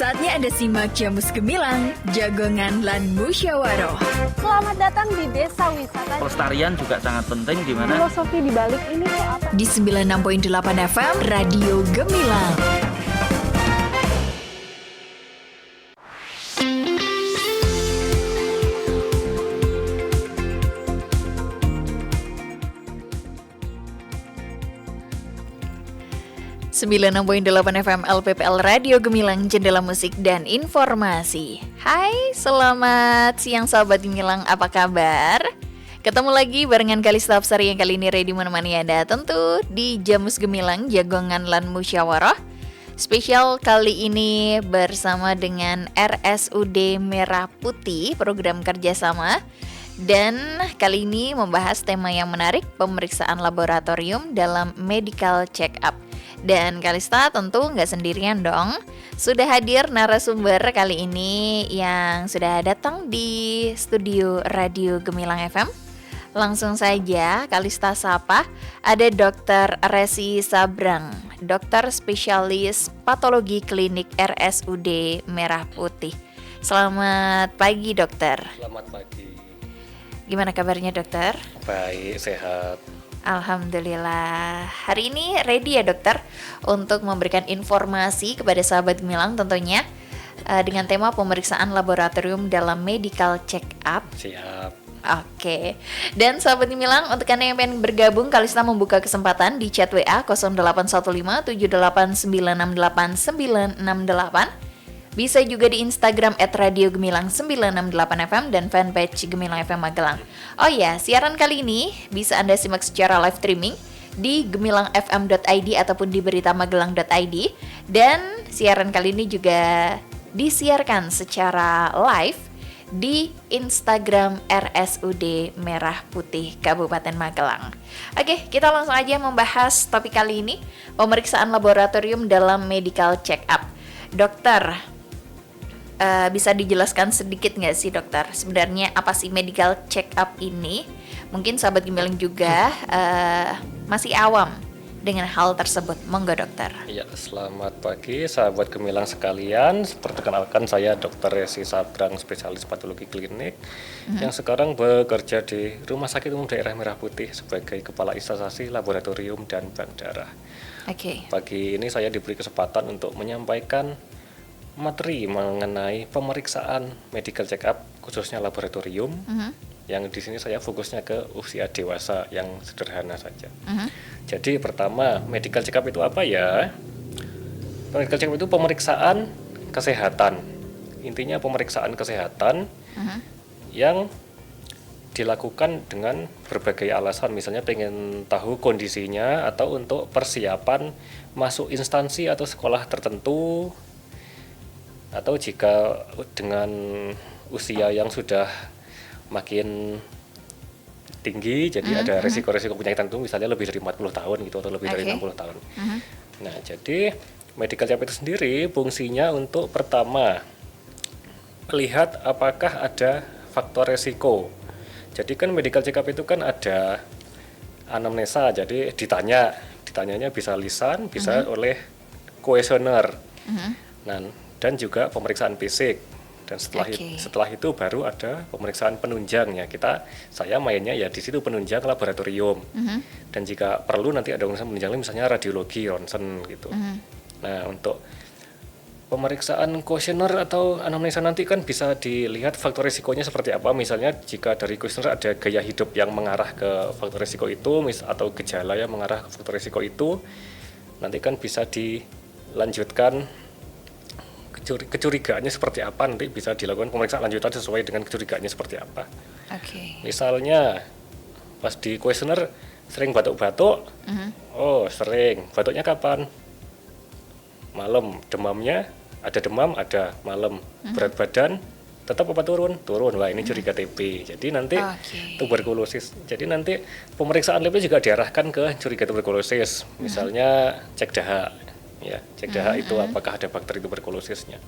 Saatnya Anda simak Jamus Gemilang, Jagongan lan Musyawaroh. Selamat datang di Desa Wisata. Pelestarian juga sangat penting di mana Filosofi di balik ini tuh apa? Di 96.8 FM, Radio Gemilang. .8 FM LPPL Radio Gemilang, Jendela Musik dan Informasi. Hai, selamat siang sahabat Gemilang, apa kabar? Ketemu lagi barengan Kalista Apsari yang kali ini ready menemani Anda tentu di Jamus Gemilang, Jagongan lan Musyawarah. Spesial kali ini bersama dengan RSUD Merah Putih, program kerjasama. Dan kali ini membahas tema yang menarik, pemeriksaan laboratorium dalam medical check-up. Dan Kalista tentu nggak sendirian dong. Sudah hadir narasumber kali ini yang sudah datang di studio Radio Gemilang FM. Langsung saja Kalista sapa, ada Dr. Resi Sabrang, dokter spesialis patologi klinik RSUD Merah Putih. Selamat pagi dokter. Selamat pagi. Gimana kabarnya dokter? Baik, sehat. Alhamdulillah. Hari ini ready ya dokter untuk memberikan informasi kepada sahabat Gemilang tentunya dengan tema pemeriksaan laboratorium dalam medical check-up. Siap. Oke. Dan sahabat Gemilang, untuk Anda yang pengen bergabung, Kalista membuka kesempatan di chat WA 081578689668. Bisa juga di Instagram @radiogemilang968fm dan fanpage Gemilang FM Magelang. Oh ya, siaran kali ini bisa Anda simak secara live streaming di gemilangfm.id ataupun di beritamagelang.id. Dan siaran kali ini juga disiarkan secara live di Instagram RSUD Merah Putih Kabupaten Magelang. Oke, kita langsung aja membahas topik kali ini, pemeriksaan laboratorium dalam medical check-up. Dokter, bisa dijelaskan sedikit nggak sih dokter, sebenarnya apa sih medical check-up ini? Mungkin sahabat Gemilang juga masih awam dengan hal tersebut. Monggo dokter. Ya, selamat pagi sahabat Gemilang sekalian. Perkenalkan saya Dr. Resi Sabrang, spesialis patologi klinik yang sekarang bekerja di Rumah Sakit Umum Daerah Merah Putih sebagai Kepala Instalasi Laboratorium dan Bank Darah. Oke. Pagi ini saya diberi kesempatan untuk menyampaikan materi mengenai pemeriksaan medical check-up khususnya laboratorium. Yang di sini saya fokusnya ke usia dewasa yang sederhana saja. Jadi pertama, medical check-up itu apa ya? Medical check-up itu pemeriksaan kesehatan. Intinya pemeriksaan kesehatan yang dilakukan dengan berbagai alasan, misalnya pengen tahu kondisinya atau untuk persiapan masuk instansi atau sekolah tertentu, atau jika dengan usia yang sudah makin tinggi, jadi ada resiko-resiko penyakit tertentu, misalnya lebih dari 40 tahun gitu atau lebih dari 60 tahun. Nah, jadi medical check-up itu sendiri fungsinya untuk pertama melihat apakah ada faktor resiko. Jadi kan medical check-up itu kan ada anamnesa, jadi ditanyanya bisa lisan, bisa oleh kuesioner. Nah, dan juga pemeriksaan fisik, dan setelah itu baru ada pemeriksaan penunjang ya. Saya mainnya ya di situ penunjang laboratorium. Dan jika perlu nanti ada pemeriksaan penunjang misalnya radiologi, ronsen gitu. Nah, untuk pemeriksaan kuesioner atau anamnesa nanti kan bisa dilihat faktor risikonya seperti apa. Misalnya jika dari kuesioner ada gaya hidup yang mengarah ke faktor risiko itu, atau gejala yang mengarah ke faktor risiko itu, nanti kan bisa dilanjutkan kecurigaannya seperti apa, nanti bisa dilakukan pemeriksaan lanjutan sesuai dengan kecurigaannya seperti apa. Misalnya pas di kuesioner sering batuk-batuk, oh sering, batuknya kapan? Malam. Demamnya ada demam, ada malam. Berat badan tetap apa turun? Wah, ini curiga TB. Jadi nanti tuberkulosis. Jadi nanti pemeriksaan labnya juga diarahkan ke curiga tuberkulosis. Misalnya cek dahak. Ya, cek dahak itu apakah ada bakteri tuberkulosisnya.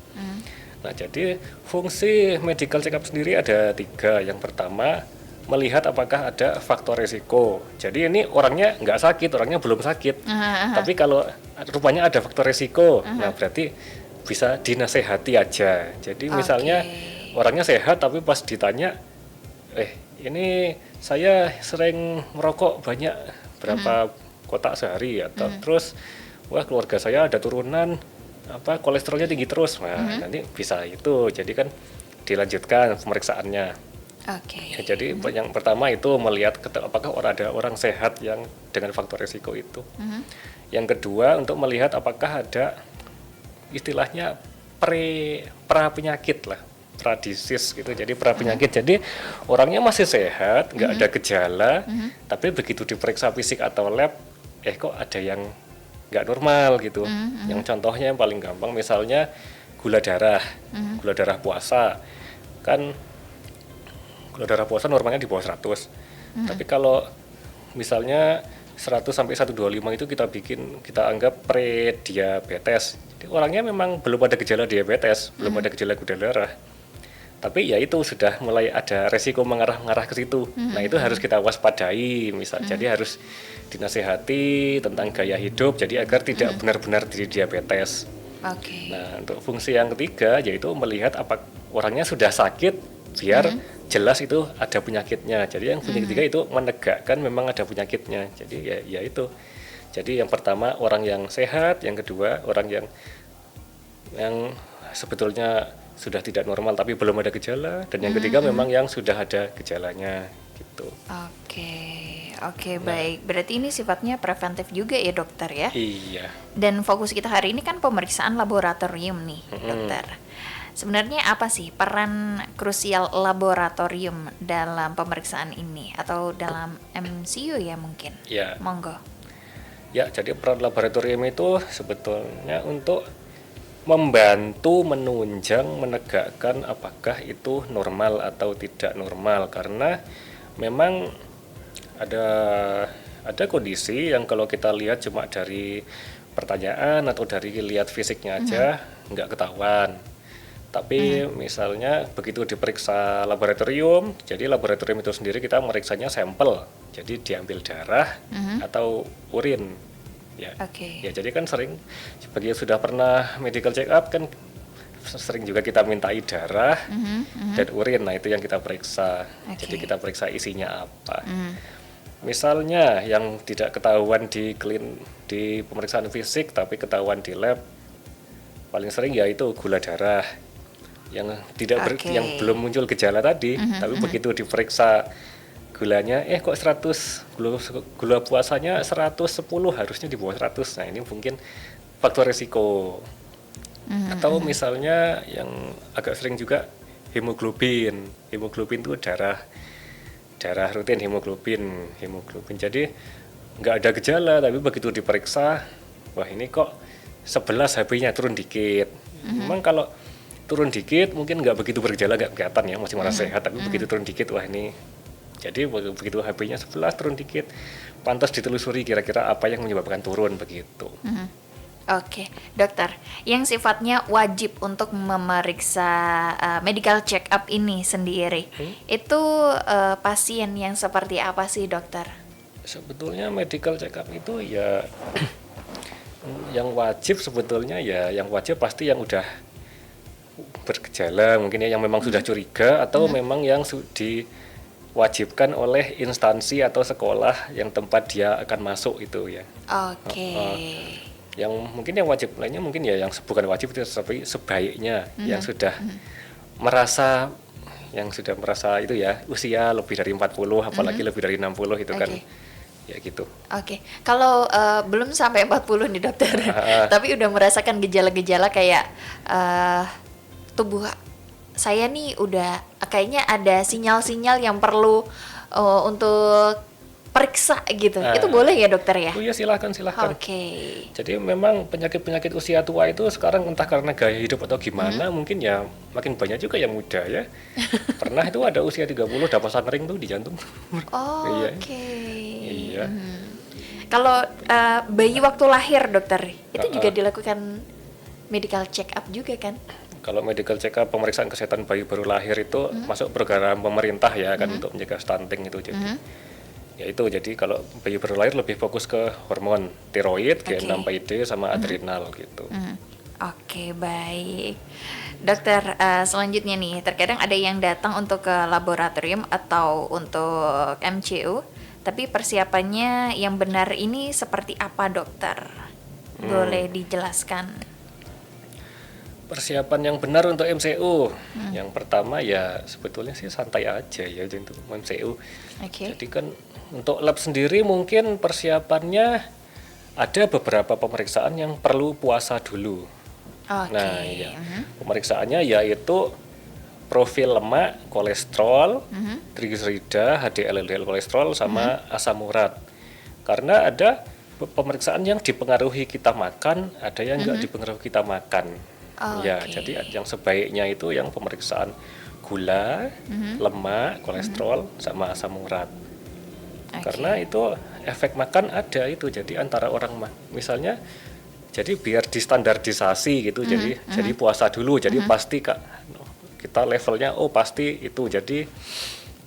Nah, jadi fungsi medical check-up sendiri ada 3. Yang pertama, melihat apakah ada faktor risiko. Jadi ini orangnya nggak sakit, orangnya belum sakit. Tapi kalau rupanya ada faktor risiko, nah berarti bisa dinasehati aja. Jadi misalnya orangnya sehat tapi pas ditanya, ini saya sering merokok banyak berapa kotak sehari atau terus wah keluarga saya ada turunan kolesterolnya tinggi terus. Nah, nanti bisa itu. Jadi kan dilanjutkan pemeriksaannya. Ya, jadi yang pertama itu melihat apakah ada orang sehat yang dengan faktor risiko itu. Yang kedua untuk melihat apakah ada istilahnya pra penyakit lah, pradisis gitu. Jadi pra penyakit. Jadi orangnya masih sehat, nggak ada gejala, tapi begitu diperiksa fisik atau lab, kok ada yang nggak normal gitu. Yang contohnya yang paling gampang misalnya gula darah puasa kan. Gula darah puasa normalnya di bawah 100. Tapi kalau misalnya 100 sampai 125 itu kita anggap pre-diabetes. Jadi orangnya memang belum ada gejala diabetes, belum ada gejala gula darah. Tapi ya itu sudah mulai ada resiko mengarah ke situ. Nah, itu harus kita waspadai Jadi harus dinasehati tentang gaya hidup jadi agar tidak benar-benar di diabetes. Nah, untuk fungsi yang ketiga yaitu melihat apa orangnya sudah sakit biar jelas itu ada penyakitnya. Jadi yang fungsi ketiga itu menegakkan memang ada penyakitnya. Jadi ya itu. Jadi yang pertama orang yang sehat, yang kedua orang yang sebetulnya sudah tidak normal tapi belum ada gejala, dan yang ketiga memang yang sudah ada gejalanya gitu. Oke, baik. Berarti ini sifatnya preventif juga ya dokter ya? Iya. Dan fokus kita hari ini kan pemeriksaan laboratorium nih, dokter. Sebenarnya apa sih peran krusial laboratorium dalam pemeriksaan ini atau dalam MCU ya mungkin? Ya. Monggo. Ya, jadi peran laboratorium itu sebetulnya untuk membantu menunjang menegakkan apakah itu normal atau tidak normal, karena memang ada kondisi yang kalau kita lihat cuma dari pertanyaan atau dari lihat fisiknya aja nggak ketahuan. Tapi misalnya begitu diperiksa laboratorium, jadi laboratorium itu sendiri kita meriksanya sampel, jadi diambil darah atau urin. Ya, jadi kan sering bagi yang sudah pernah medical check up kan sering juga kita mintai darah dan urin. Nah, itu yang kita periksa. Jadi kita periksa isinya apa. Misalnya yang tidak ketahuan di pemeriksaan fisik tapi ketahuan di lab, paling sering yaitu gula darah yang yang belum muncul gejala tadi, tapi begitu diperiksa gulanya kok 100, gula puasanya 110, harusnya di bawah 100. Nah, ini mungkin faktor risiko. Atau misalnya yang agak sering juga hemoglobin itu darah rutin, hemoglobin. Jadi nggak ada gejala tapi begitu diperiksa, wah ini kok 11 HB-nya turun dikit. Memang kalau turun dikit mungkin nggak begitu bergejala, nggak kelihatan ya, masih merasa sehat, tapi begitu turun dikit, wah ini. Jadi begitu HB-nya 11 turun dikit, pantas ditelusuri kira-kira apa yang menyebabkan turun begitu. Oke, dokter, yang sifatnya wajib untuk memeriksa medical check up ini sendiri, itu pasien yang seperti apa sih dokter? Sebetulnya medical check up itu ya yang wajib sebetulnya ya, yang wajib pasti yang udah bergejala mungkin ya, yang memang sudah curiga atau memang yang diwajibkan oleh instansi atau sekolah yang tempat dia akan masuk itu ya. Yang mungkin yang wajib lainnya mungkin ya yang bukan wajib itu, tapi sebaiknya yang sudah merasa itu ya usia lebih dari 40 apalagi lebih dari 60 itu kan ya gitu. Kalau belum sampai 40 nih dokter, tapi udah merasakan gejala-gejala kayak tubuh saya nih udah kayaknya ada sinyal-sinyal yang perlu untuk periksa gitu. Itu boleh ya dokter ya? Oh ya, silahkan. Jadi memang penyakit-penyakit usia tua itu sekarang entah karena gaya hidup atau gimana, mungkin ya makin banyak juga yang muda ya. Pernah itu ada usia 30 udah pasang ring tuh di jantung. Iya. Kalau bayi waktu lahir dokter, itu juga dilakukan medical check up juga kan? Kalau medical check up pemeriksaan kesehatan bayi baru lahir itu masuk program pemerintah ya kan untuk mencegah stunting itu. Jadi ya itu, jadi kalau bayi baru lahir lebih fokus ke hormon tiroid, G6PD sama adrenal gitu. Oke, baik. Dokter, selanjutnya nih, terkadang ada yang datang untuk ke laboratorium atau untuk MCU, tapi persiapannya yang benar ini seperti apa, dokter? Boleh dijelaskan? Persiapan yang benar untuk MCU, yang pertama ya sebetulnya sih santai aja ya untuk MCU. Oke. Jadi kan untuk lab sendiri mungkin persiapannya ada beberapa pemeriksaan yang perlu puasa dulu. Oke. Nah, iya. Pemeriksaannya yaitu profil lemak, kolesterol, trigliserida, HDL, LDL kolesterol, sama asam urat. Karena ada pemeriksaan yang dipengaruhi kita makan, ada yang enggak dipengaruhi kita makan. Ya, Oke. jadi yang sebaiknya itu yang pemeriksaan gula, lemak, kolesterol, sama asam urat. Oke. Karena itu efek makan ada itu. Jadi antara orang misalnya jadi biar distandardisasi gitu. Jadi puasa dulu. Jadi pasti kita levelnya pasti itu. Jadi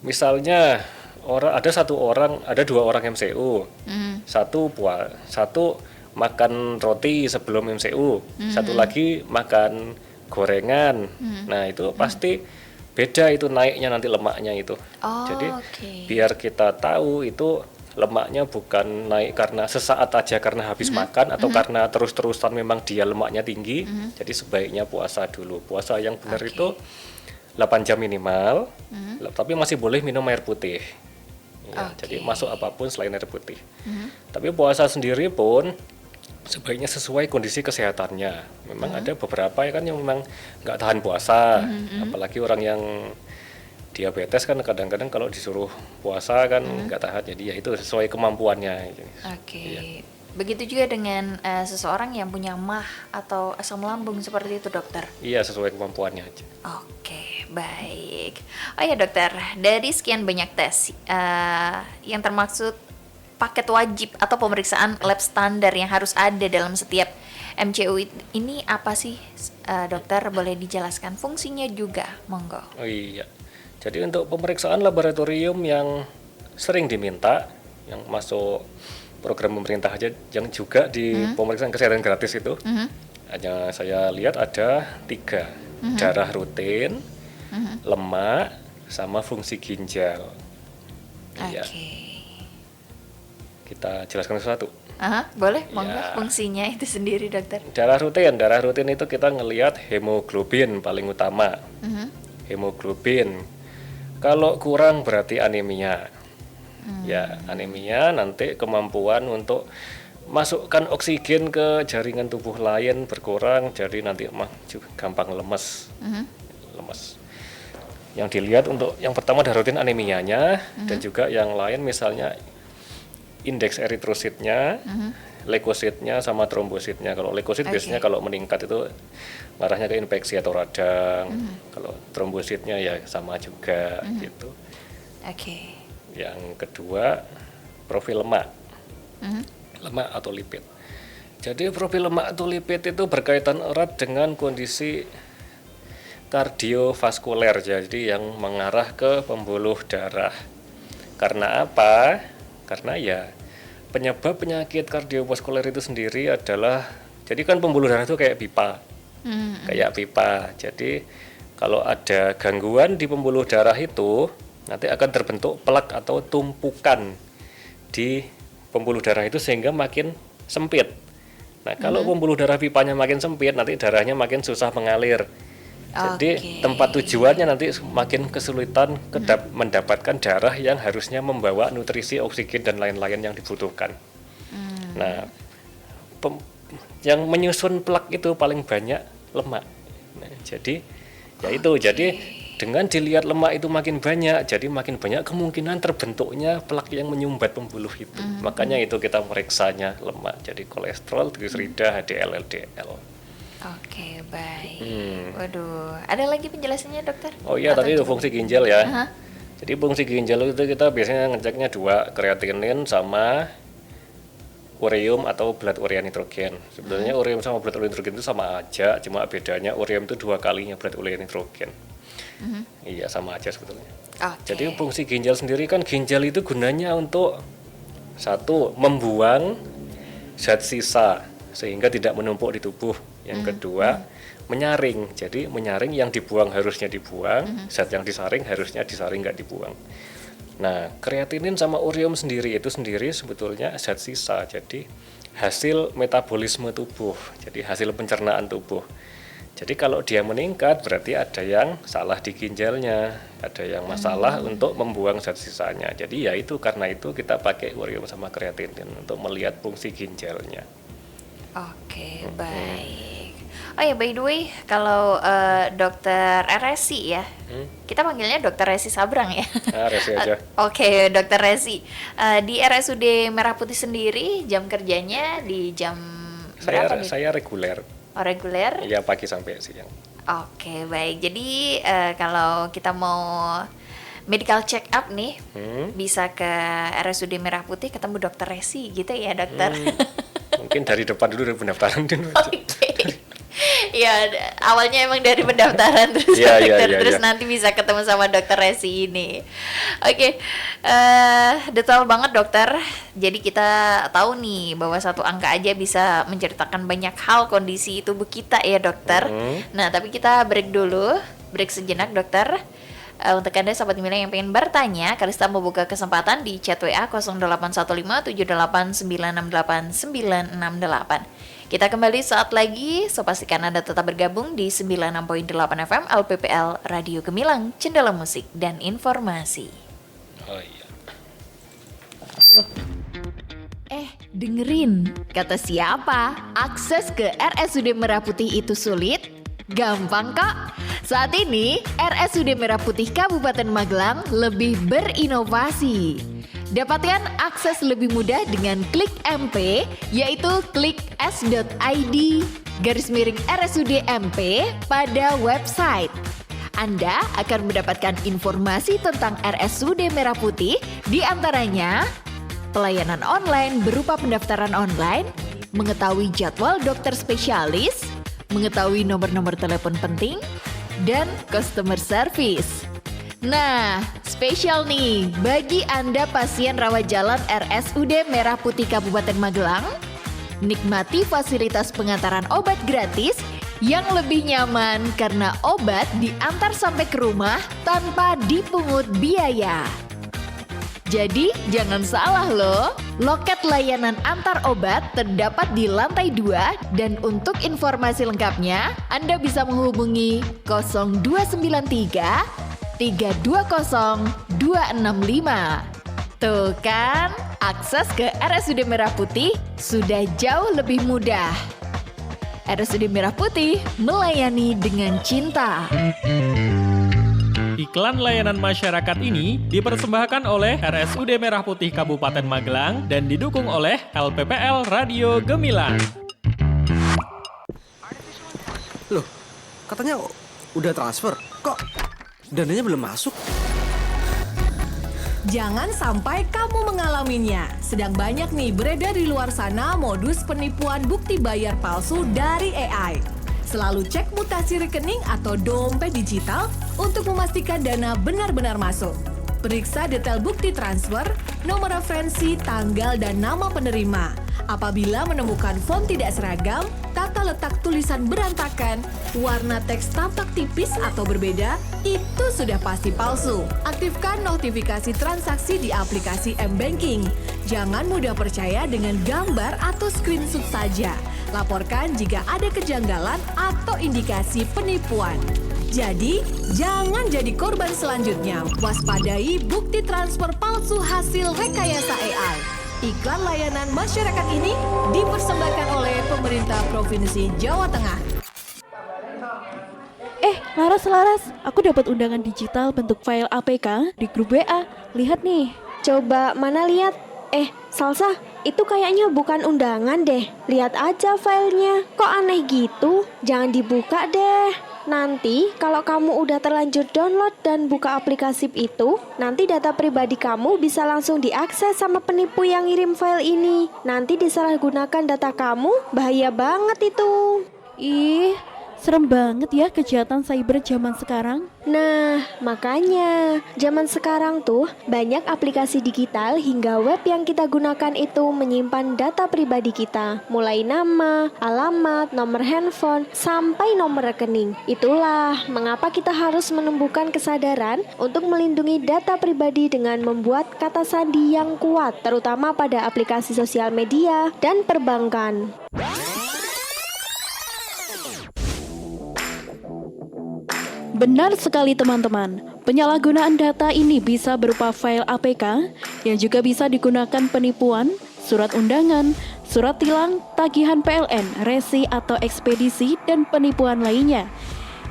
misalnya ada dua orang MCU. Satu makan roti sebelum MCU. Satu lagi makan gorengan. Nah, itu pasti beda itu naiknya nanti lemaknya itu. Jadi biar kita tahu itu lemaknya bukan naik karena sesaat aja karena habis makan atau karena terus-terusan memang dia lemaknya tinggi. Jadi sebaiknya puasa dulu. Puasa yang benar itu 8 jam minimal, tapi masih boleh minum air putih. Ya, jadi masuk apapun selain air putih. Tapi puasa sendiri pun sebaiknya sesuai kondisi kesehatannya. Memang ada beberapa ya kan yang memang nggak tahan puasa, apalagi orang yang diabetes kan kadang-kadang kalau disuruh puasa kan nggak tahan, jadi ya itu sesuai kemampuannya. Oke. Iya. Begitu juga dengan seseorang yang punya MAH atau asam lambung seperti itu, dokter? Iya, sesuai kemampuannya aja. Oke, baik. Oh ya, dokter, dari sekian banyak tes yang termaksud paket wajib atau pemeriksaan lab standar yang harus ada dalam setiap MCU ini apa sih, dokter? Boleh dijelaskan fungsinya juga, monggo. Oh iya. Jadi untuk pemeriksaan laboratorium yang sering diminta, yang masuk program pemerintah aja, yang juga di pemeriksaan kesehatan gratis itu, hanya saya lihat ada 3, darah rutin, lemak, sama fungsi ginjal. Iya. Kita jelaskan satu. Boleh, monggo. Ya. Fungsinya itu sendiri, dokter. Darah rutin itu kita ngelihat hemoglobin paling utama. Hemoglobin. Kalau kurang berarti anemia. Ya, anemia nanti kemampuan untuk masukkan oksigen ke jaringan tubuh lain berkurang, jadi nanti gampang lemes. Lemes. Yang dilihat untuk yang pertama darah rutin anemianya, dan juga yang lain misalnya indeks eritrositnya, leukositnya, sama trombositnya. Kalau leukosit biasanya kalau meningkat itu ngarahnya ke infeksi atau radang. Kalau trombositnya ya sama juga gitu. Oke. Yang kedua profil lemak, lemak atau lipid. Jadi profil lemak atau lipid itu berkaitan erat dengan kondisi kardiovaskuler, jadi yang mengarah ke pembuluh darah. Karena apa? Karena ya penyebab penyakit kardiovaskuler itu sendiri adalah, jadi kan pembuluh darah itu kayak pipa, Jadi kalau ada gangguan di pembuluh darah itu nanti akan terbentuk plak atau tumpukan di pembuluh darah itu sehingga makin sempit. Nah, kalau pembuluh darah pipanya makin sempit, nanti darahnya makin susah mengalir. Jadi tempat tujuannya nanti makin kesulitan mendapatkan darah yang harusnya membawa nutrisi, oksigen, dan lain-lain yang dibutuhkan. Nah, yang menyusun plak itu paling banyak lemak. Nah, jadi dengan dilihat lemak itu makin banyak, jadi makin banyak kemungkinan terbentuknya plak yang menyumbat pembuluh itu. Makanya itu kita meriksanya lemak. Jadi kolesterol, trigliserida, HDL, LDL. Oke, baik. Waduh, ada lagi penjelasannya, dokter? Oh iya, tadi itu fungsi ginjal ya. Jadi fungsi ginjal itu kita biasanya ngeceknya 2, kreatinin sama ureum atau blood urea nitrogen. Sebenarnya ureum sama blood urea nitrogen itu sama aja, cuma bedanya ureum itu 2 kalinya blood urea nitrogen. Iya, sama aja sebetulnya. Jadi fungsi ginjal sendiri kan, ginjal itu gunanya untuk 1, membuang zat sisa sehingga tidak menumpuk di tubuh. Yang kedua, menyaring. Jadi menyaring yang dibuang harusnya dibuang, zat yang disaring harusnya disaring, nggak dibuang. Nah, kreatinin sama ureum sendiri itu sendiri sebetulnya zat sisa. Jadi hasil metabolisme tubuh, jadi hasil pencernaan tubuh. Jadi kalau dia meningkat berarti ada yang salah di ginjalnya, ada yang masalah untuk membuang zat sisanya. Jadi ya itu, karena itu kita pakai ureum sama kreatinin untuk melihat fungsi ginjalnya. Oke, baik. Oh ya, by the way, kalau dokter Resi ya, kita panggilnya dokter Resi Sabrang ya. Resi aja. Oke, dokter Resi. Di RSUD Merah Putih sendiri jam kerjanya di jam berapa nih? Saya reguler. Oh, reguler? Iya, pagi sampai siang. Oke, baik. Jadi kalau kita mau medical check up nih, bisa ke RSUD Merah Putih ketemu dokter Resi gitu ya, dokter? Mungkin dari depan dulu, dari pendaftaran dulu. Oke. Ya, awalnya emang dari pendaftaran terus terus nanti bisa ketemu sama dokter Resi ini. Oke, detail banget dokter. Jadi kita tahu nih bahwa satu angka aja bisa menceritakan banyak hal kondisi tubuh kita ya dokter. Nah, tapi kita break sejenak dokter. Untuk Anda sahabat Gemilang yang pengen bertanya, Kalista mau buka kesempatan di chat WA 081578689668. Kita kembali saat lagi, so pastikan Anda tetap bergabung di 96.8 FM LPPL Radio Gemilang, Jendela Musik dan Informasi. Oh iya. Dengerin, kata siapa? Akses ke RSUD Merah Putih itu sulit? Gampang kok. Saat ini, RSUD Merah Putih Kabupaten Magelang lebih berinovasi. Dapatkan akses lebih mudah dengan klik MP, yaitu klik s.id/RSUD MP pada website. Anda akan mendapatkan informasi tentang RSUD Merah Putih, di antaranya pelayanan online berupa pendaftaran online, mengetahui jadwal dokter spesialis, mengetahui nomor-nomor telepon penting, dan customer service. Nah, spesial nih bagi Anda pasien rawat jalan RSUD Merah Putih Kabupaten Magelang, nikmati fasilitas pengantaran obat gratis yang lebih nyaman karena obat diantar sampai ke rumah tanpa dipungut biaya. Jadi jangan salah loh, loket layanan antar obat terdapat di lantai 2 dan untuk informasi lengkapnya Anda bisa menghubungi 0293 320 265. Tuh kan, akses ke RSUD Merah Putih sudah jauh lebih mudah. RSUD Merah Putih melayani dengan cinta. Iklan layanan masyarakat ini dipersembahkan oleh RSUD Merah Putih Kabupaten Magelang dan didukung oleh LPPL Radio Gemilang. Loh, katanya udah transfer. Kok dananya belum masuk? Jangan sampai kamu mengalaminya. Sedang banyak nih beredar di luar sana modus penipuan bukti bayar palsu dari AI. Selalu cek mutasi rekening atau dompet digital untuk memastikan dana benar-benar masuk. Periksa detail bukti transfer, nomor referensi, tanggal, dan nama penerima. Apabila menemukan font tidak seragam, tata letak tulisan berantakan, warna teks tampak tipis atau berbeda, itu sudah pasti palsu. Aktifkan notifikasi transaksi di aplikasi M-Banking. Jangan mudah percaya dengan gambar atau screenshot saja. Laporkan jika ada kejanggalan atau indikasi penipuan. Jadi, jangan jadi korban selanjutnya. Waspadai bukti transfer palsu hasil rekayasa AI. Iklan layanan masyarakat ini dipersembahkan oleh pemerintah Provinsi Jawa Tengah. Laras, aku dapat undangan digital bentuk file APK di grup WA. Lihat nih. Coba mana lihat? Salsa, itu kayaknya bukan undangan deh. Lihat aja filenya. Kok aneh gitu? Jangan dibuka deh. Nanti kalau kamu udah terlanjur download dan buka aplikasi itu, nanti data pribadi kamu bisa langsung diakses sama penipu yang ngirim file ini. Nanti disalahgunakan data kamu, bahaya banget itu. Ih, serem banget ya kejahatan cyber zaman sekarang. Nah, makanya zaman sekarang tuh banyak aplikasi digital hingga web yang kita gunakan itu menyimpan data pribadi kita, mulai nama, alamat, nomor handphone, sampai nomor rekening. Itulah mengapa kita harus menumbuhkan kesadaran untuk melindungi data pribadi dengan membuat kata sandi yang kuat, terutama pada aplikasi sosial media dan perbankan. Benar sekali teman-teman, penyalahgunaan data ini bisa berupa file APK yang juga bisa digunakan penipuan, surat undangan, surat tilang, tagihan PLN, resi atau ekspedisi, dan penipuan lainnya.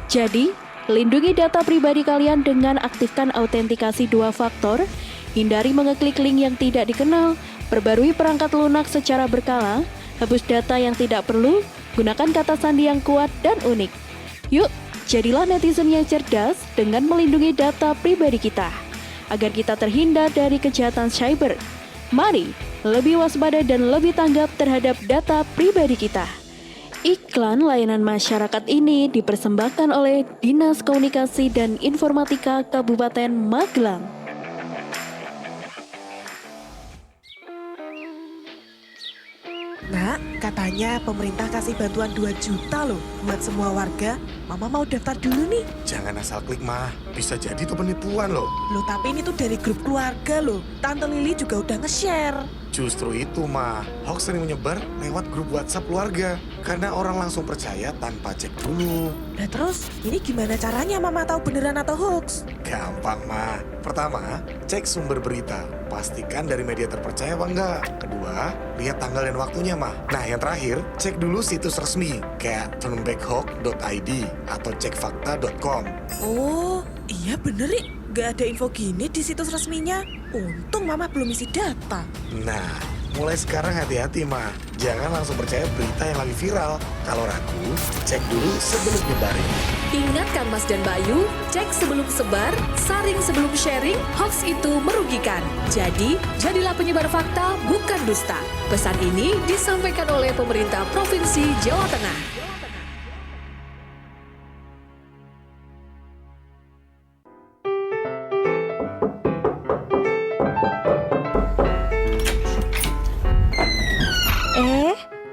Jadi, lindungi data pribadi kalian dengan aktifkan autentikasi 2 faktor, hindari mengeklik link yang tidak dikenal, perbarui perangkat lunak secara berkala, hapus data yang tidak perlu, gunakan kata sandi yang kuat dan unik. Yuk, jadilah netizen yang cerdas dengan melindungi data pribadi kita, agar kita terhindar dari kejahatan cyber. Mari, lebih waspada dan lebih tanggap terhadap data pribadi kita. Iklan layanan masyarakat ini dipersembahkan oleh Dinas Komunikasi dan Informatika Kabupaten Magelang. Nak, katanya pemerintah kasih bantuan 2 juta loh buat semua warga. Mama mau daftar dulu nih. Jangan asal klik, Mah. Bisa jadi itu penipuan loh. Loh, tapi ini tuh dari grup keluarga loh. Tante Lili juga udah nge-share. Justru itu, Mah. Hoax sering menyebar lewat grup WhatsApp keluarga. Karena orang langsung percaya tanpa cek dulu. Nah terus, ini gimana caranya Mama tahu beneran atau hoax? Gampang, Mah. Pertama, cek sumber berita. Pastikan dari media terpercaya apa enggak. Kedua, lihat tanggal dan waktunya, Mah. Nah, yang terakhir, cek dulu situs resmi kayak turnbackhawk.id atau cekfakta.com. Oh, iya bener nih. Gak ada info gini di situs resminya. Untung Mama belum isi data. Nah, mulai sekarang hati-hati, Mah. Jangan langsung percaya berita yang lagi viral. Kalau ragu, cek dulu sebelum nyebarin. Ingatkan Mas dan Bayu, cek sebelum sebar, saring sebelum sharing, hoax itu merugikan. Jadi, jadilah penyebar fakta, bukan dusta. Pesan ini disampaikan oleh pemerintah Provinsi Jawa Tengah.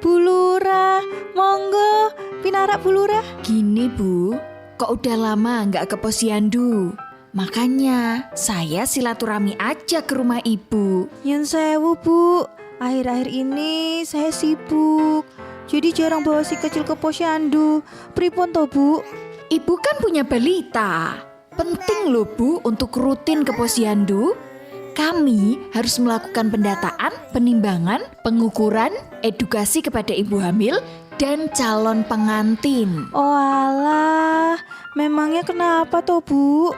Bu Lurah, monggo, pinarak Bu Lurah. Gini Bu, kok udah lama nggak ke posyandu? Makanya saya silaturahmi aja ke rumah ibu. Nyun sewu Bu, akhir-akhir ini saya sibuk, jadi jarang bawa si kecil ke posyandu. Pripun toh Bu? Ibu kan punya balita. Penting loh Bu untuk rutin ke posyandu. Kami harus melakukan pendataan, penimbangan, pengukuran, edukasi kepada ibu hamil, dan calon pengantin. Oh alah, memangnya kenapa toh Bu?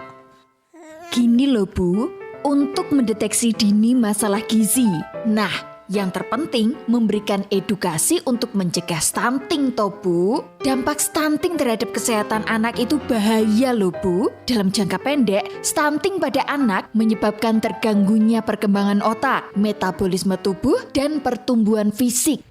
Gini loh Bu, untuk mendeteksi dini masalah gizi. Nah, yang terpenting memberikan edukasi untuk mencegah stunting toh Bu. Dampak stunting terhadap kesehatan anak itu bahaya loh Bu. Dalam jangka pendek, stunting pada anak menyebabkan terganggunya perkembangan otak, metabolisme tubuh, dan pertumbuhan fisik.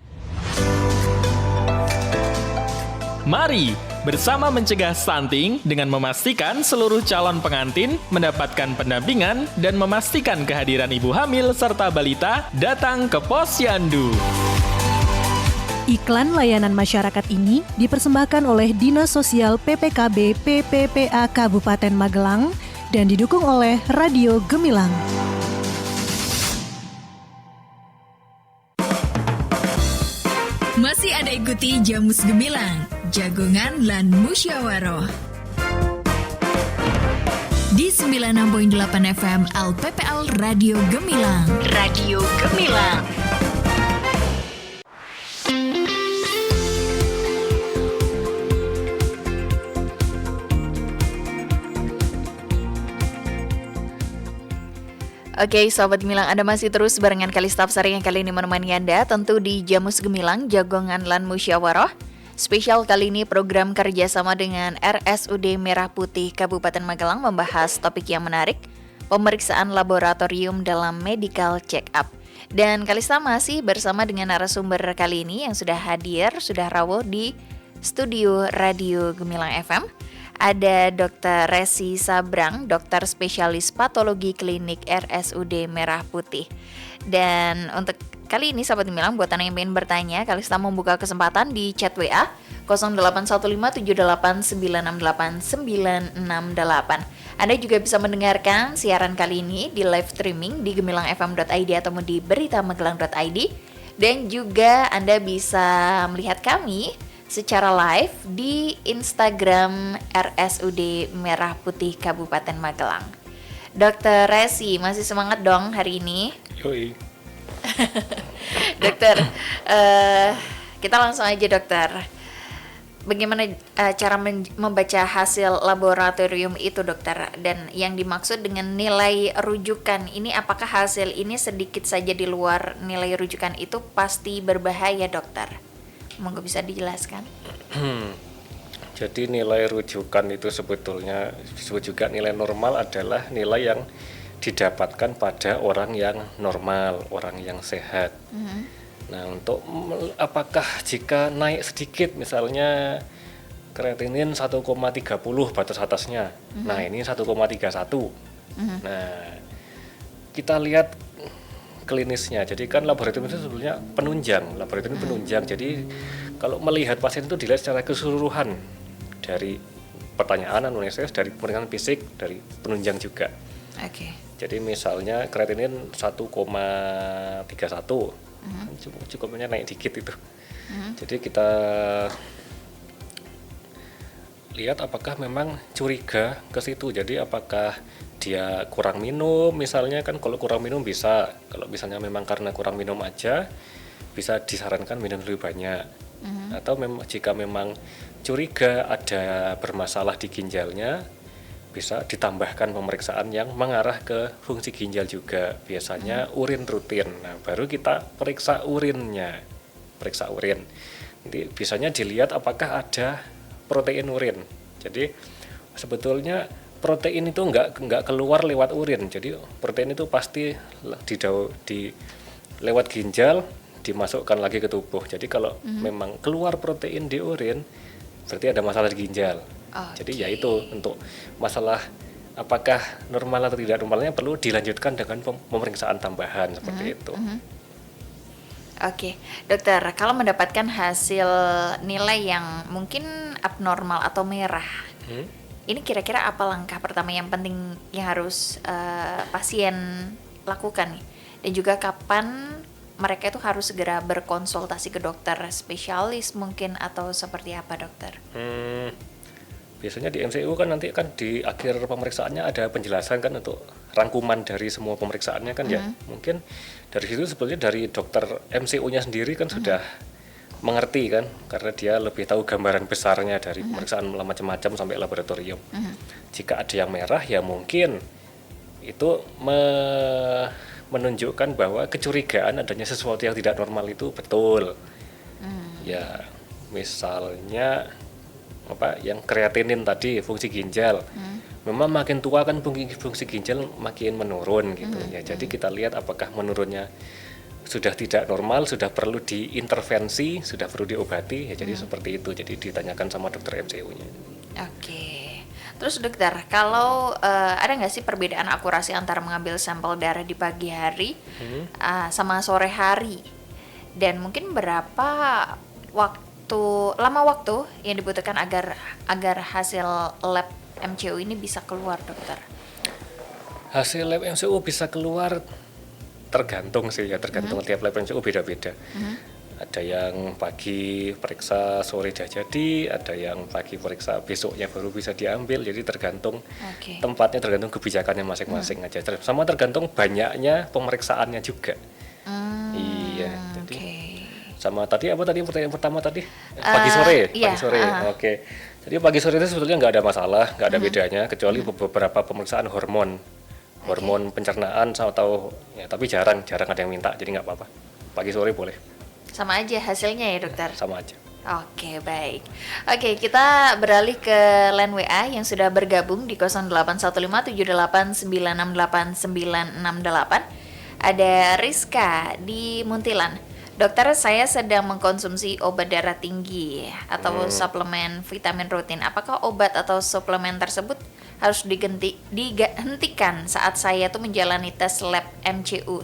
Mari bersama mencegah stunting dengan memastikan seluruh calon pengantin mendapatkan pendampingan dan memastikan kehadiran ibu hamil serta balita datang ke posyandu. Iklan layanan masyarakat ini dipersembahkan oleh Dinas Sosial PPKB PPPA Kabupaten Magelang dan didukung oleh Radio Gemilang. Masih Anda ikuti Jamus Gemilang, Jagongan lan Musyawaroh. Di 96.8 FM LPPL Radio Gemilang. Radio Gemilang. Oke, Sobat Gemilang, Anda masih terus barengan Kalista Sari yang kali ini menemani Anda tentu di Jamus Gemilang, Jagongan lan Musyawaroh. Spesial kali ini program kerjasama dengan RSUD Merah Putih Kabupaten Magelang membahas topik yang menarik, pemeriksaan laboratorium dalam medical check-up. Dan Kalista masih bersama dengan narasumber kali ini yang sudah hadir, sudah rawuh di studio Radio Gemilang FM. Ada Dr. Resi Sabrang, dokter spesialis patologi klinik RSUD Merah Putih. Dan untuk kali ini sahabat Gemilang, buat Anda yang ingin bertanya, Kalista membuka kesempatan di chat WA 081578968968. Anda juga bisa mendengarkan siaran kali ini di live streaming di gemilangfm.id atau di beritamagelang.id. Dan juga Anda bisa melihat kami secara live di Instagram RSUD Merah Putih Kabupaten Magelang. Dokter Resi, masih semangat dong hari ini? Yoi. Dokter, kita langsung aja dokter. Bagaimana cara membaca hasil laboratorium itu dokter? Dan yang dimaksud dengan nilai rujukan ini, apakah hasil ini sedikit saja di luar nilai rujukan itu pasti berbahaya dokter? Monggo bisa dijelaskan. Jadi nilai rujukan itu sebetulnya disebut juga nilai normal adalah nilai yang didapatkan pada orang yang normal, orang yang sehat. Nah, untuk apakah jika naik sedikit, misalnya kreatinin 1,30 batas atasnya, nah ini 1,31. Nah, kita lihat klinisnya. Jadi kan laboratorium itu sebetulnya penunjang, laboratorium penunjang. Jadi kalau melihat pasien itu dilihat secara keseluruhan dari pertanyaan anamnesis, dari pemeriksaan fisik, dari penunjang juga. Oke. Jadi misalnya kreatinin 1,31, cukupnya naik dikit itu. Jadi kita lihat apakah memang curiga ke situ. Jadi apakah dia kurang minum, misalnya kan kalau kurang minum bisa, kalau misalnya memang karena kurang minum aja bisa disarankan minum lebih banyak. Atau jika memang curiga ada bermasalah di ginjalnya, bisa ditambahkan pemeriksaan yang mengarah ke fungsi ginjal juga, biasanya urin rutin. Nah, baru kita periksa urinnya, periksa urin. Nanti biasanya dilihat apakah ada protein urin. Jadi sebetulnya protein itu nggak keluar lewat urin. Jadi protein itu pasti lewat ginjal dimasukkan lagi ke tubuh. Jadi kalau memang keluar protein di urin, berarti ada masalah di ginjal. Jadi ya itu untuk masalah apakah normal atau tidak normalnya perlu dilanjutkan dengan pemeriksaan tambahan seperti itu. Oke, dokter, kalau mendapatkan hasil nilai yang mungkin abnormal atau merah, ini kira-kira apa langkah pertama yang penting yang harus pasien lakukan nih? Dan juga kapan mereka itu harus segera berkonsultasi ke dokter spesialis mungkin atau seperti apa dokter? Biasanya di MCU kan nanti kan di akhir pemeriksaannya ada penjelasan kan untuk rangkuman dari semua pemeriksaannya kan ya. Mungkin dari situ sebetulnya dari dokter MCU-nya sendiri kan sudah mengerti kan, karena dia lebih tahu gambaran besarnya dari pemeriksaan macam-macam sampai laboratorium. Jika ada yang merah ya mungkin itu menunjukkan bahwa kecurigaan adanya sesuatu yang tidak normal itu betul. Ya misalnya yang kreatinin tadi, fungsi ginjal. Memang makin tua kan fungsi ginjal makin menurun gitu ya. Jadi kita lihat apakah menurunnya sudah tidak normal, sudah perlu diintervensi, sudah perlu diobati ya. Jadi seperti itu. Jadi ditanyakan sama dokter MCU-nya. Oke. Terus dokter, kalau ada nggak sih perbedaan akurasi antara mengambil sampel darah di pagi hari sama sore hari? Dan mungkin berapa lama waktu yang dibutuhkan agar hasil lab MCU ini bisa keluar, dokter? Hasil lab MCU bisa keluar tergantung sih ya, tergantung tiap lab MCU beda-beda. Ada yang pagi periksa sore sudah jadi, ada yang pagi periksa besoknya baru bisa diambil. Jadi tergantung tempatnya, tergantung kebijakannya masing-masing aja. Sama tergantung banyaknya pemeriksaannya juga. Iya, jadi sama tadi pertanyaan pertama tadi pagi sore. Oke. Jadi pagi sore itu sebetulnya nggak ada masalah, nggak ada bedanya kecuali beberapa pemeriksaan hormon pencernaan atau ya, tapi jarang ada yang minta, jadi nggak apa-apa. Pagi sore boleh. Sama aja hasilnya ya dokter? Sama aja. Oke, baik. Oke, kita beralih ke line WA yang sudah bergabung di 081578968968. Ada Rizka di Muntilan. Dokter, saya sedang mengkonsumsi obat darah tinggi atau suplemen vitamin rutin. Apakah obat atau suplemen tersebut harus dihentikan saat saya tuh menjalani tes lab MCU,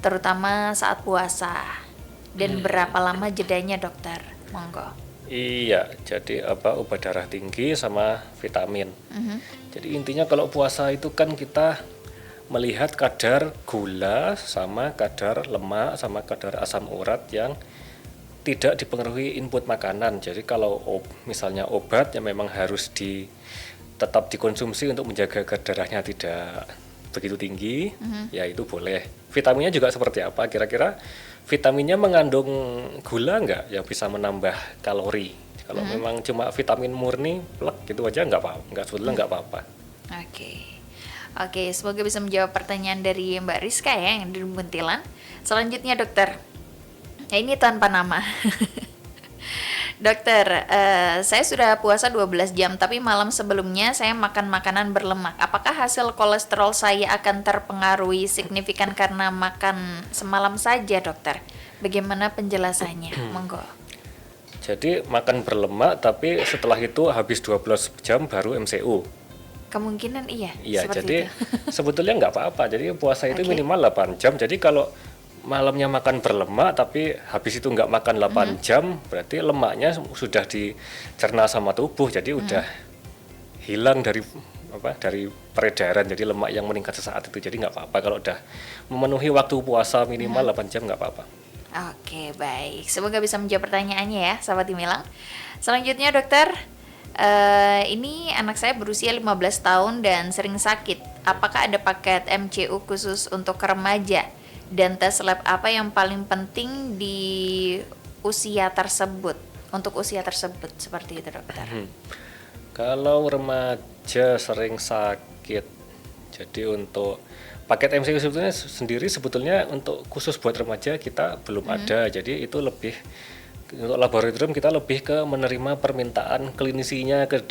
terutama saat puasa? Dan berapa lama jedanya, dokter? Monggo. Iya, jadi obat darah tinggi sama vitamin. Jadi intinya kalau puasa itu kan kita melihat kadar gula sama kadar lemak sama kadar asam urat yang tidak dipengaruhi input makanan. Jadi kalau misalnya obat yang memang harus tetap dikonsumsi untuk menjaga kadar darahnya tidak begitu tinggi, ya itu boleh. Vitaminnya juga seperti apa? Kira-kira vitaminnya mengandung gula nggak yang bisa menambah kalori? Kalau memang cuma vitamin murni, plek gitu aja nggak apa-apa, sebetulnya nggak apa-apa. Oke, semoga bisa menjawab pertanyaan dari Mbak Rizka ya yang dari Buntilan. Selanjutnya dokter, ini tanpa nama. Dokter, saya sudah puasa 12 jam tapi malam sebelumnya saya makan makanan berlemak. Apakah hasil kolesterol saya akan terpengaruhi signifikan karena makan semalam saja, dokter? Bagaimana penjelasannya? Monggo. Jadi makan berlemak tapi setelah itu habis 12 jam baru MCU. Kemungkinan iya. Iya, jadi itu. sebetulnya nggak apa-apa. Jadi puasa itu minimal 8 jam. Jadi kalau malamnya makan berlemak tapi habis itu nggak makan 8 jam, berarti lemaknya sudah dicerna sama tubuh. Jadi udah hilang dari peredaran. Jadi lemak yang meningkat sesaat itu. Jadi nggak apa-apa kalau udah memenuhi waktu puasa minimal 8 jam, nggak apa-apa. Oke, baik. Semoga bisa menjawab pertanyaannya ya, sahabat Gemilang. Selanjutnya dokter, ini anak saya berusia 15 tahun dan sering sakit. Apakah ada paket MCU khusus untuk remaja? Dan tes lab apa yang paling penting di usia tersebut? Untuk usia tersebut, seperti itu dokter. Kalau remaja sering sakit, jadi untuk paket MCU sebetulnya untuk khusus buat remaja kita belum ada. Jadi itu lebih untuk laboratorium kita lebih ke menerima permintaan klinisinya ke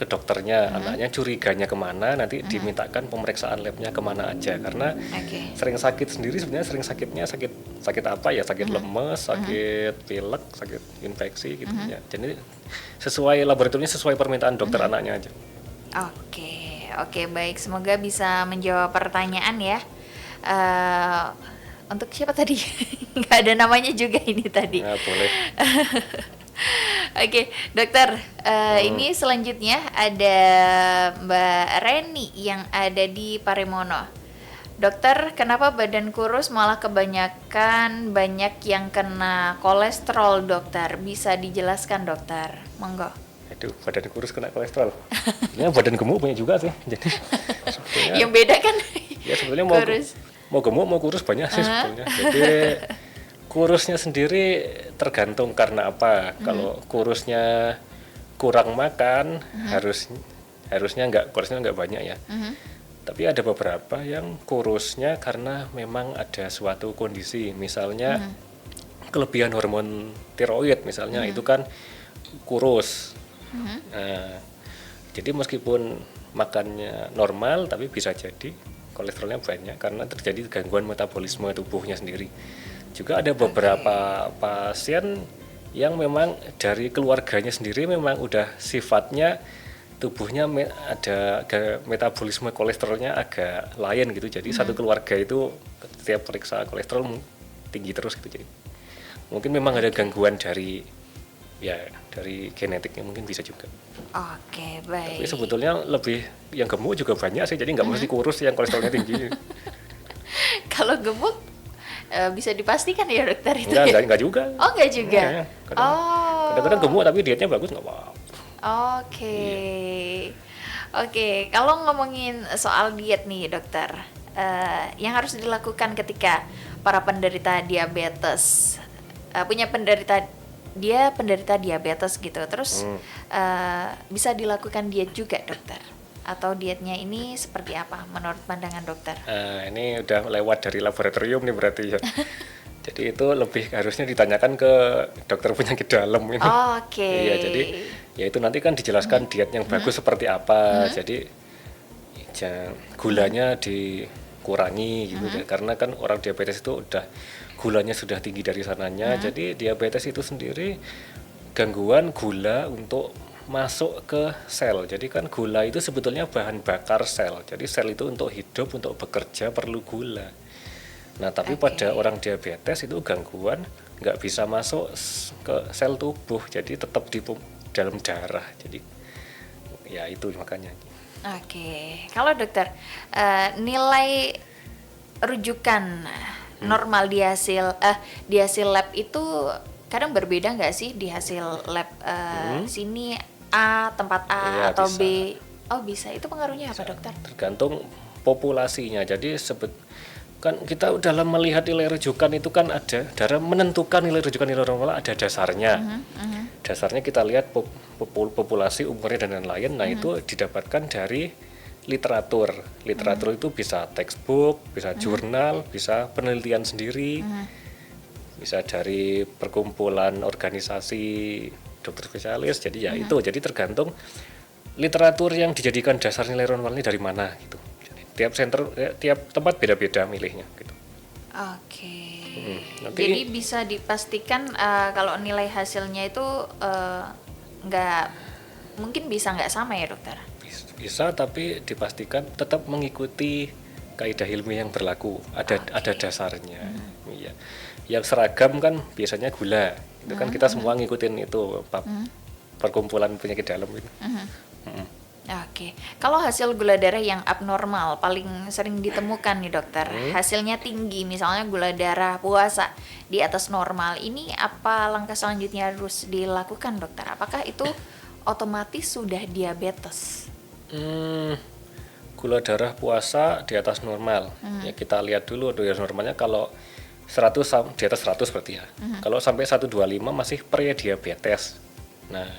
dokternya, anaknya curiganya kemana, nanti dimintakan pemeriksaan labnya kemana aja. Karena sering sakit sendiri sebenarnya sakitnya sakit apa ya, sakit lemes, sakit pilek, sakit infeksi gitu ya. Jadi sesuai laboratoriumnya, sesuai permintaan dokter anaknya aja. Oke, baik. Semoga bisa menjawab pertanyaan ya. Untuk siapa tadi? Nggak ada namanya juga ini tadi. Ya, boleh. Oke, dokter. Ini selanjutnya ada Mbak Reni yang ada di Parimono. Dokter, kenapa badan kurus malah kebanyakan banyak yang kena kolesterol, dokter? Bisa dijelaskan, dokter? Monggo. Aduh, badan kurus kena kolesterol. Ini badan gemuk banyak juga sih. Jadi yang beda kan? Ya sebetulnya kurus. Mau gemuk mau kurus banyak sih sebetulnya. Jadi kurusnya sendiri tergantung karena apa. Kalau kurusnya kurang makan, kurusnya nggak banyak ya. Tapi ada beberapa yang kurusnya karena memang ada suatu kondisi, misalnya kelebihan hormon tiroid misalnya, itu kan kurus. Nah, jadi meskipun makannya normal tapi bisa jadi kolesterolnya banyak karena terjadi gangguan metabolisme tubuhnya sendiri. Juga ada beberapa pasien yang memang dari keluarganya sendiri memang udah sifatnya tubuhnya ada metabolisme kolesterolnya agak lain gitu. Jadi satu keluarga itu setiap periksa kolesterol tinggi terus gitu. Jadi mungkin memang ada gangguan dari genetiknya, mungkin bisa juga. Oke, baik. Tapi sebetulnya lebih yang gemuk juga banyak sih, jadi nggak mesti kurus yang kolesterolnya tinggi. Kalau gemuk bisa dipastikan ya dokter itu? Enggak juga. Oh, enggak juga. Ya. Kadang-kadang gemuk tapi dietnya bagus nggak apa-apa. Oke. Kalau ngomongin soal diet nih dokter, yang harus dilakukan ketika para penderita diabetes dia penderita diabetes gitu, terus bisa dilakukan diet juga dokter? Atau dietnya ini seperti apa menurut pandangan dokter? Ini udah lewat dari laboratorium nih berarti ya. Jadi itu lebih harusnya ditanyakan ke dokter penyakit dalam ini. Iya, jadi ya itu nanti kan dijelaskan diet yang bagus seperti apa. Jadi gulanya dikurangi gitu, karena kan orang diabetes itu udah gulanya sudah tinggi dari sananya. Jadi diabetes itu sendiri gangguan gula untuk masuk ke sel. Jadi kan gula itu sebetulnya bahan bakar sel. Jadi sel itu untuk hidup, untuk bekerja perlu gula. Nah, tapi pada orang diabetes itu gangguan nggak bisa masuk ke sel tubuh. Jadi tetap di dalam darah. Jadi ya itu makanya. Oke, kalau dokter nilai rujukan normal di hasil lab itu kadang berbeda nggak sih di hasil lab sini A tempat A atau bisa. B? Oh bisa, itu pengaruhnya apa dokter? Tergantung populasinya. Jadi kan kita dalam melihat nilai rujukan itu kan ada darah menentukan nilai rujukan nilai normal ada dasarnya. Dasarnya kita lihat populasi umurnya dan lain-lain. Nah itu didapatkan dari literatur. Literatur itu bisa textbook, bisa jurnal, bisa penelitian sendiri, bisa dari perkumpulan organisasi dokter spesialis. Jadi ya itu. Jadi tergantung literatur yang dijadikan dasar nilai normalnya dari mana gitu. Tiap tempat beda-beda milihnya gitu. Oke. Jadi bisa dipastikan kalau nilai hasilnya itu mungkin nggak sama ya dokter? Bisa, tapi dipastikan tetap mengikuti kaidah ilmiah yang berlaku. Ada dasarnya. Iya. Yang seragam kan biasanya gula. Itu kan kita semua ngikutin itu perkumpulan penyakit dalam itu. Oke, kalau hasil gula darah yang abnormal paling sering ditemukan nih dokter, hasilnya tinggi, misalnya gula darah puasa di atas normal, ini apa langkah selanjutnya harus dilakukan dokter? Apakah itu otomatis sudah diabetes? Gula darah puasa di atas normal, ya kita lihat dulu di atas normalnya kalau 100 di atas 100 berarti ya. Kalau sampai 125 masih pre-diabetes. Nah,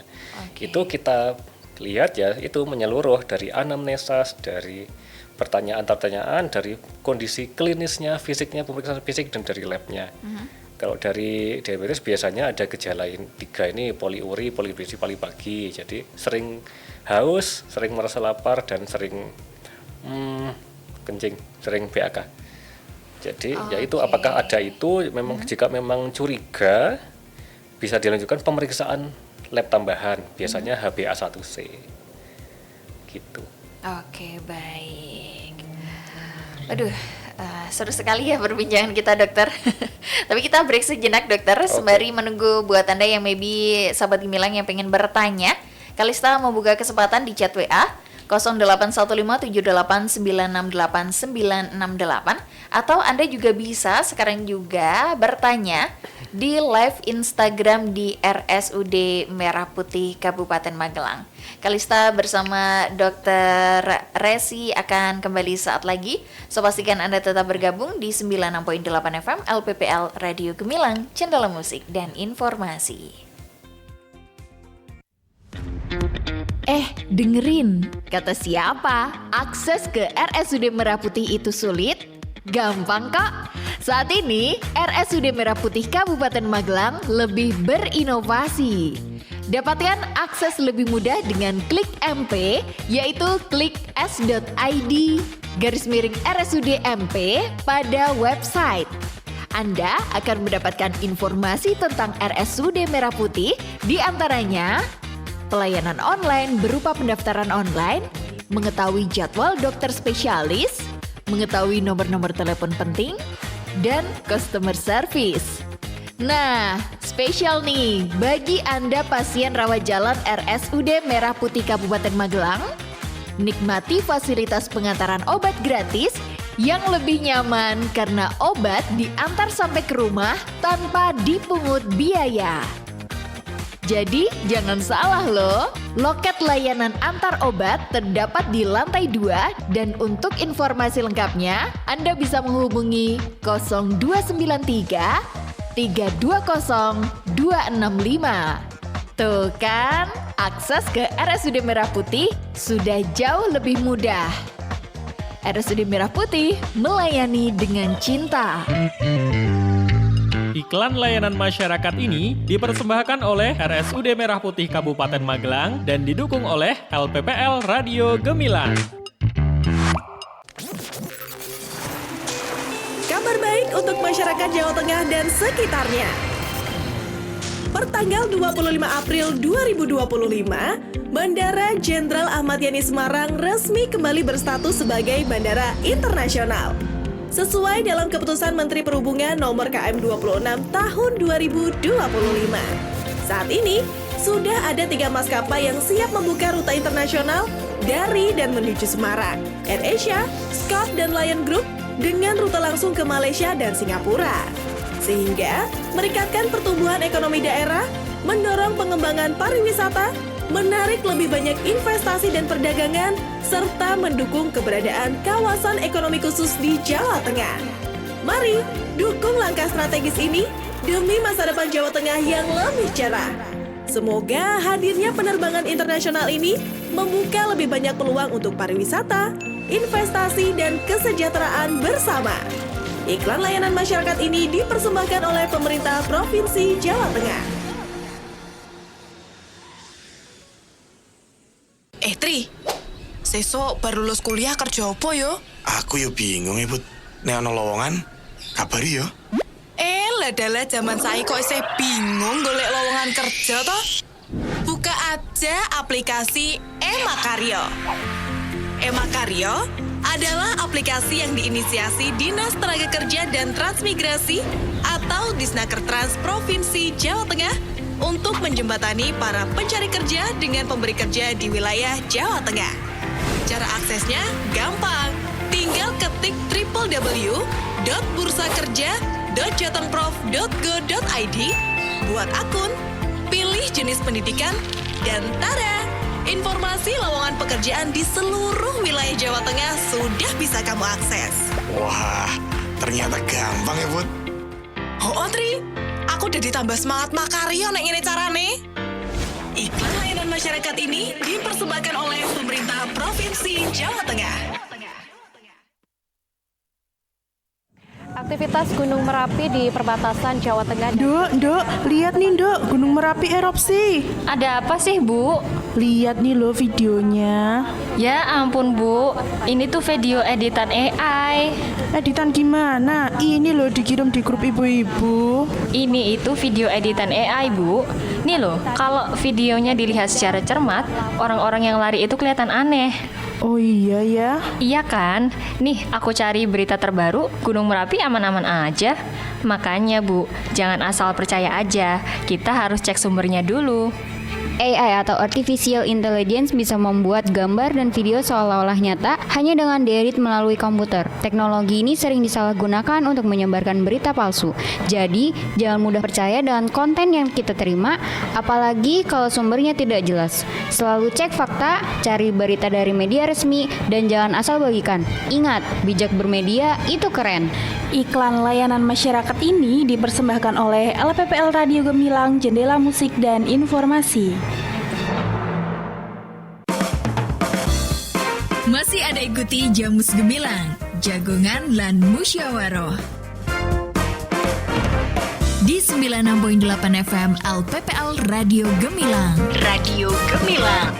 itu kita lihat ya, itu menyeluruh dari anamnesas, dari pertanyaan-pertanyaan, dari kondisi klinisnya, fisiknya, pemeriksaan fisik, dan dari labnya. Kalau dari diabetes biasanya ada gejala 3 ini, poliuri, polidipsi, pagi. Jadi sering haus, sering merasa lapar, dan sering kencing, sering BAK. Jadi ya itu apakah ada itu, memang jika memang curiga bisa dilanjutkan pemeriksaan lab tambahan, biasanya HbA1c gitu. Oke, baik. Aduh, seru sekali ya perbincangan kita dokter. Tapi kita break sejenak dokter, sembari menunggu buat Anda yang maybe sahabat Gemilang yang pengen bertanya. Kalista mau buka kesempatan di chat WA 081578968968 atau Anda juga bisa sekarang juga bertanya di live Instagram di RSUD Merah Putih Kabupaten Magelang. Kalista bersama Dr. Resi akan kembali saat lagi. So pastikan Anda tetap bergabung di 96.8 FM LPPL Radio Gemilang, Cendela Musik dan Informasi. Dengerin, kata siapa? Akses ke RSUD Merah Putih itu sulit? Gampang kok. Saat ini, RSUD Merah Putih Kabupaten Magelang lebih berinovasi. Dapatkan akses lebih mudah dengan klik MP, yaitu klik s.id/RSUD MP pada website. Anda akan mendapatkan informasi tentang RSUD Merah Putih, di antaranya pelayanan online berupa pendaftaran online, mengetahui jadwal dokter spesialis, mengetahui nomor-nomor telepon penting, dan customer service. Nah, spesial nih bagi Anda pasien rawat jalan RSUD Merah Putih Kabupaten Magelang, nikmati fasilitas pengantaran obat gratis yang lebih nyaman karena obat diantar sampai ke rumah tanpa dipungut biaya. Jadi jangan salah loh, loket layanan antar obat terdapat di lantai 2 dan untuk informasi lengkapnya Anda bisa menghubungi 0293 320 265. Tuh kan, akses ke RSUD Merah Putih sudah jauh lebih mudah. RSUD Merah Putih melayani dengan cinta. Iklan layanan masyarakat ini dipersembahkan oleh RSUD Merah Putih Kabupaten Magelang dan didukung oleh LPPL Radio Gemilang. Kamu Kabar baik untuk masyarakat Jawa Tengah dan sekitarnya. Pertanggal 25 April 2025, Bandara Jenderal Ahmad Yani Semarang resmi kembali berstatus sebagai bandara internasional. Sesuai dalam keputusan Menteri Perhubungan nomor KM 26 tahun 2025. Saat ini, sudah ada 3 maskapai yang siap membuka rute internasional dari dan menuju Semarang, AirAsia, Scott, dan Lion Group dengan rute langsung ke Malaysia dan Singapura. Sehingga meningkatkan pertumbuhan ekonomi daerah, mendorong pengembangan pariwisata, menarik lebih banyak investasi dan perdagangan, serta mendukung keberadaan kawasan ekonomi khusus di Jawa Tengah. Mari dukung langkah strategis ini demi masa depan Jawa Tengah yang lebih cerah. Semoga hadirnya penerbangan internasional ini membuka lebih banyak peluang untuk pariwisata, investasi, dan kesejahteraan bersama. Iklan layanan masyarakat ini dipersembahkan oleh pemerintah Provinsi Jawa Tengah. Tri, sesok baru lulus kuliah kerja apa yo? Aku yo bingung Ibu. Nek ana lowongan, kabari yo. Ladalah zaman saya kok isih bingung golek lowongan kerja toh? Buka aja aplikasi Emakaryo. Emakaryo adalah aplikasi yang diinisiasi Dinas Tenaga Kerja dan Transmigrasi atau Disnakertrans Provinsi Jawa Tengah untuk menjembatani para pencari kerja dengan pemberi kerja di wilayah Jawa Tengah. Cara aksesnya gampang. Tinggal ketik www.bursakerja.jatengprof.go.id, buat akun, pilih jenis pendidikan, dan tada! Informasi lowongan pekerjaan di seluruh wilayah Jawa Tengah sudah bisa kamu akses. Wah, ternyata gampang ya, Bud. Oh, Tri, aku udah ditambah semangat makaryo nek ngene carane. Iklan layanan masyarakat ini dipersembahkan oleh pemerintah Provinsi Jawa Tengah. Aktivitas Gunung Merapi di perbatasan Jawa Tengah. Dok, lihat nih Dok, Gunung Merapi erupsi. Ada apa sih, Bu? Lihat nih loh videonya. Ya ampun, Bu. Ini tuh video editan AI. Editan gimana? Ini loh dikirim di grup ibu-ibu. Ini itu video editan AI, Bu. Nih loh, kalau videonya dilihat secara cermat, orang-orang yang lari itu kelihatan aneh. Oh iya ya? Iya kan? Nih, aku cari berita terbaru, Gunung Merapi aman-aman aja. Makanya, Bu, jangan asal percaya aja. Kita harus cek sumbernya dulu. AI atau Artificial Intelligence bisa membuat gambar dan video seolah-olah nyata hanya dengan diedit melalui komputer. Teknologi ini sering disalahgunakan untuk menyebarkan berita palsu. Jadi, jangan mudah percaya dengan konten yang kita terima, apalagi kalau sumbernya tidak jelas. Selalu cek fakta, cari berita dari media resmi, dan jangan asal bagikan. Ingat, bijak bermedia itu keren. Iklan layanan masyarakat ini dipersembahkan oleh LPPL Radio Gemilang, Jendela Musik dan Informasi. Masih ada ikuti Jamus Gemilang, Jagongan lan Musyawaroh. Di 96.8 FM LPPL Radio Gemilang. Radio Gemilang.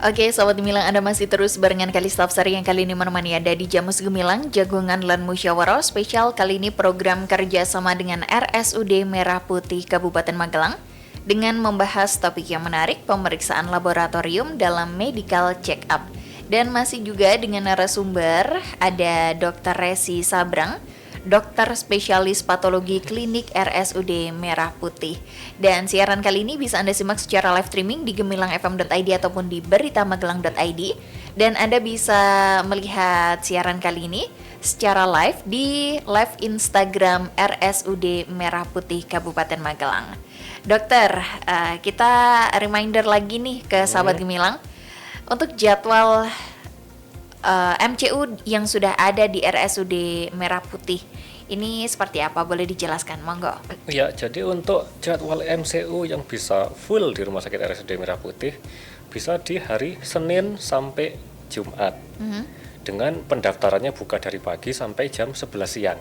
Oke, Sobat Gemilang, Anda masih terus barengan Kalista Hafsari yang kali ini menemani Anda di Jamus Gemilang, Jagongan lan Musyawarah spesial. Kali ini program kerjasama dengan RSUD Merah Putih Kabupaten Magelang dengan membahas topik yang menarik, pemeriksaan laboratorium dalam medical check-up. Dan masih juga dengan narasumber ada Dr. Resi Sabrang, dokter spesialis patologi klinik RSUD Merah Putih. Dan siaran kali ini bisa Anda simak secara live streaming di gemilangfm.id ataupun di beritamagelang.id. Dan Anda bisa melihat siaran kali ini secara live di live Instagram RSUD Merah Putih Kabupaten Magelang. Dokter, kita reminder lagi nih ke sahabat Gemilang untuk jadwal MCU yang sudah ada di RSUD Merah Putih. Ini seperti apa? Boleh dijelaskan, monggo. Ya, jadi untuk jadwal MCU yang bisa full di Rumah Sakit RSUD Merah Putih bisa di hari Senin sampai Jumat. Dengan pendaftarannya buka dari pagi sampai jam 11 siang.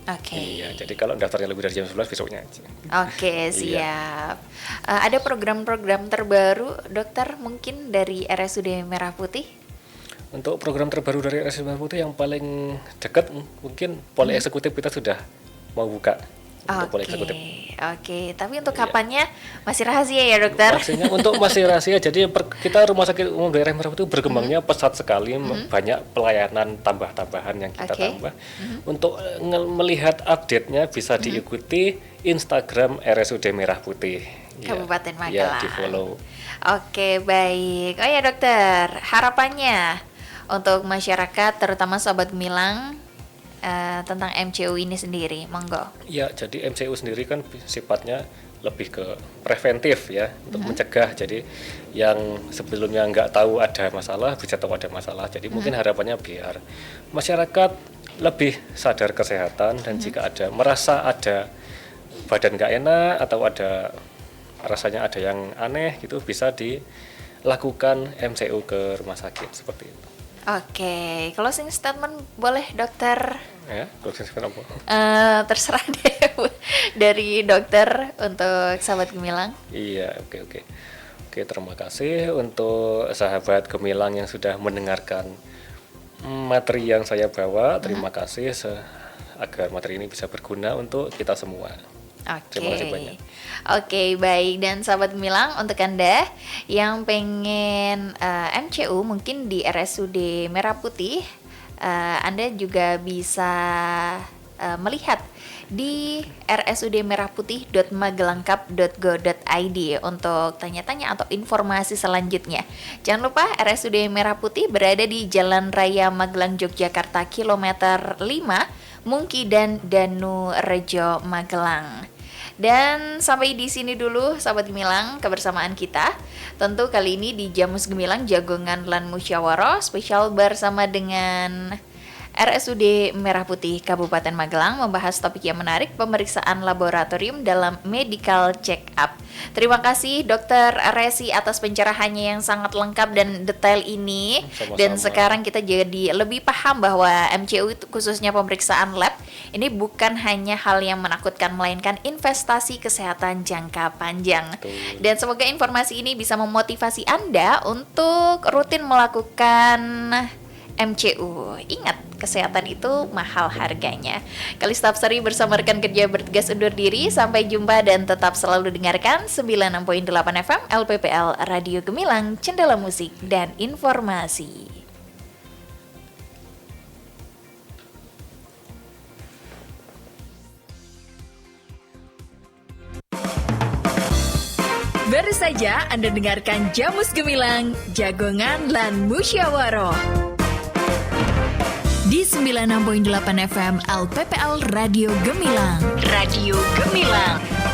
Oke. Iya, jadi kalau daftarnya lebih dari jam 11 besoknya aja. Oke, siap. Ada program-program terbaru dokter mungkin dari RSUD Merah Putih? Untuk program terbaru dari RSUD Merah Putih yang paling dekat mungkin poli eksekutif kita sudah mau buka. Untuk poli eksekutif. Oke, tapi untuk kapannya masih rahasia ya dokter? Maksudnya untuk masih rahasia, jadi kita Rumah Sakit Umum Daerah Merah Putih berkembangnya pesat sekali, banyak pelayanan tambah-tambahan yang kita tambah. Untuk melihat update-nya bisa diikuti Instagram RSUD Merah Putih. Kabupaten Ya, Magelang. di follow. Oke, baik. Oh ya dokter, harapannya untuk masyarakat terutama Sobat Gemilang tentang MCU ini sendiri, monggo. Ya, jadi MCU sendiri kan sifatnya lebih ke preventif ya, untuk mencegah. Jadi yang sebelumnya nggak tahu ada masalah bisa tahu ada masalah. Jadi mungkin harapannya biar masyarakat lebih sadar kesehatan dan jika merasa ada badan nggak enak atau rasanya ada yang aneh gitu, bisa dilakukan MCU ke rumah sakit seperti itu. Oke, closing statement boleh dokter? Ya, closing statement apa? Terserah deh dari dokter untuk sahabat Gemilang. Iya, oke. Oke, terima kasih untuk sahabat Gemilang yang sudah mendengarkan materi yang saya bawa. Terima kasih agar materi ini bisa berguna untuk kita semua. Terima kasih banyak. Oke, baik. Dan sahabat Gemilang, untuk Anda yang pengen MCU mungkin di RSUD Merah Putih, Anda juga bisa melihat di rsudmerahputih.magelangkap.go.id untuk tanya-tanya atau informasi selanjutnya. Jangan lupa RSUD Merah Putih berada di Jalan Raya Magelang Yogyakarta kilometer 5, Mungki dan Danu Rejo Magelang. Dan sampai di sini dulu sahabat Gemilang kebersamaan kita. Tentu kali ini di Jamus Gemilang Jagongan Lan Musyawarah spesial bersama dengan RSUD Merah Putih Kabupaten Magelang membahas topik yang menarik, pemeriksaan laboratorium dalam medical check up. Terima kasih Dr. Resi atas pencerahannya yang sangat lengkap dan detail ini. Sama-sama. Dan sekarang kita jadi lebih paham bahwa MCU itu khususnya pemeriksaan lab ini bukan hanya hal yang menakutkan, melainkan investasi kesehatan jangka panjang. Betul. Dan semoga informasi ini bisa memotivasi Anda untuk rutin melakukan MCU. Ingat, kesehatan itu mahal harganya. Kalista Hapsari bersama rekan kerja bertugas undur diri. Sampai jumpa dan tetap selalu dengarkan 96.8 FM LPPL Radio Gemilang, Cendela Musik dan Informasi. Baru saja Anda dengarkan Jamus Gemilang, Jagongan Lan Musyawarah di 96.8 FM LPPL Radio Gemilang. Radio Gemilang.